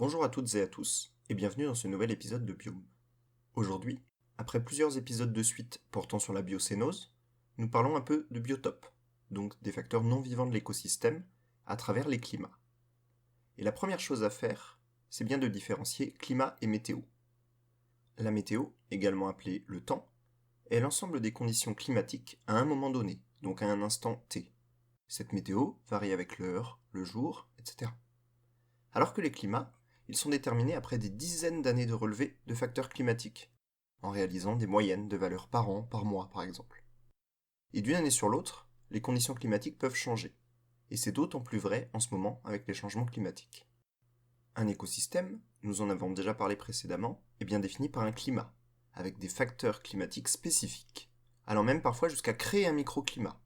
Bonjour à toutes et à tous, et bienvenue dans ce nouvel épisode de Biome. Aujourd'hui, après plusieurs épisodes de suite portant sur la biocénose, nous parlons un peu de biotopes, donc des facteurs non vivants de l'écosystème, à travers les climats. Et la première chose à faire, c'est bien de différencier climat et météo. La météo, également appelée le temps, est l'ensemble des conditions climatiques à un moment donné, donc à un instant T. Cette météo varie avec l'heure, le jour, etc. Alors que les climats, ils sont déterminés après des dizaines d'années de relevés de facteurs climatiques, en réalisant des moyennes de valeurs par an, par mois par exemple. Et d'une année sur l'autre, les conditions climatiques peuvent changer, et c'est d'autant plus vrai en ce moment avec les changements climatiques. Un écosystème, nous en avons déjà parlé précédemment, est bien défini par un climat, avec des facteurs climatiques spécifiques, allant même parfois jusqu'à créer un microclimat.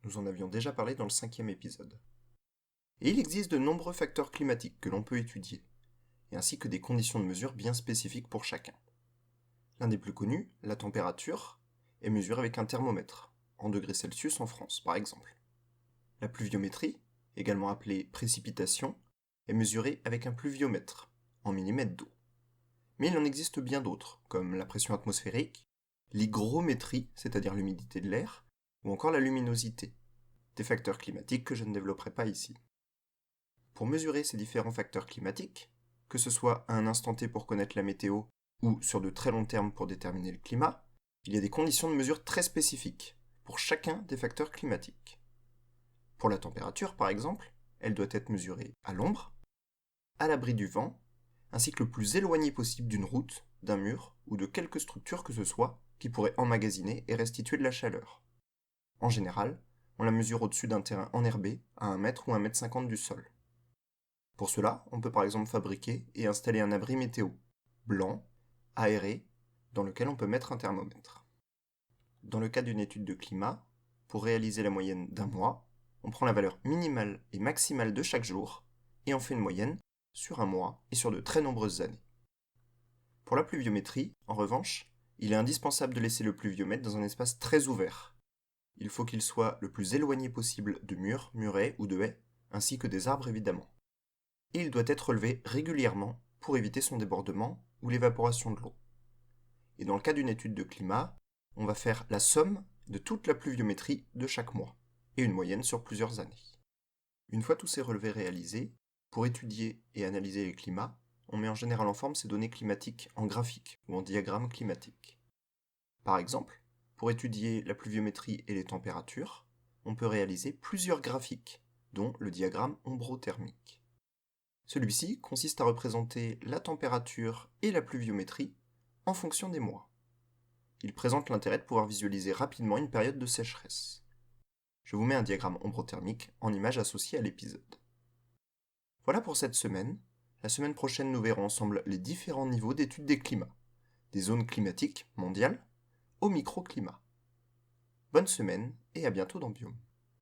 Nous en avions déjà parlé dans le 5e épisode. Et il existe de nombreux facteurs climatiques que l'on peut étudier, et ainsi que des conditions de mesure bien spécifiques pour chacun. L'un des plus connus, la température, est mesurée avec un thermomètre, en degrés Celsius en France par exemple. La pluviométrie, également appelée précipitation, est mesurée avec un pluviomètre, en millimètres d'eau. Mais il en existe bien d'autres, comme la pression atmosphérique, l'hygrométrie, c'est-à-dire l'humidité de l'air, ou encore la luminosité, des facteurs climatiques que je ne développerai pas ici. Pour mesurer ces différents facteurs climatiques, que ce soit à un instant T pour connaître la météo ou sur de très long terme pour déterminer le climat, il y a des conditions de mesure très spécifiques pour chacun des facteurs climatiques. Pour la température, par exemple, elle doit être mesurée à l'ombre, à l'abri du vent, ainsi que le plus éloigné possible d'une route, d'un mur ou de quelque structure que ce soit qui pourrait emmagasiner et restituer de la chaleur. En général, on la mesure au-dessus d'un terrain enherbé à 1 mètre ou 1,50 m du sol. Pour cela, on peut par exemple fabriquer et installer un abri météo, blanc, aéré, dans lequel on peut mettre un thermomètre. Dans le cas d'une étude de climat, pour réaliser la moyenne d'un mois, on prend la valeur minimale et maximale de chaque jour, et on fait une moyenne sur un mois et sur de très nombreuses années. Pour la pluviométrie, en revanche, il est indispensable de laisser le pluviomètre dans un espace très ouvert. Il faut qu'il soit le plus éloigné possible de murs, murets ou de haies, ainsi que des arbres évidemment. Et il doit être relevé régulièrement pour éviter son débordement ou l'évaporation de l'eau. Et dans le cas d'une étude de climat, on va faire la somme de toute la pluviométrie de chaque mois, et une moyenne sur plusieurs années. Une fois tous ces relevés réalisés, pour étudier et analyser les climats, on met en général en forme ces données climatiques en graphique ou en diagramme climatique. Par exemple, pour étudier la pluviométrie et les températures, on peut réaliser plusieurs graphiques, dont le diagramme ombrothermique. Celui-ci consiste à représenter la température et la pluviométrie en fonction des mois. Il présente l'intérêt de pouvoir visualiser rapidement une période de sécheresse. Je vous mets un diagramme ombrothermique en image associée à l'épisode. Voilà pour cette semaine. La semaine prochaine, nous verrons ensemble les différents niveaux d'étude des climats, des zones climatiques mondiales au microclimat. Bonne semaine et à bientôt dans Biome.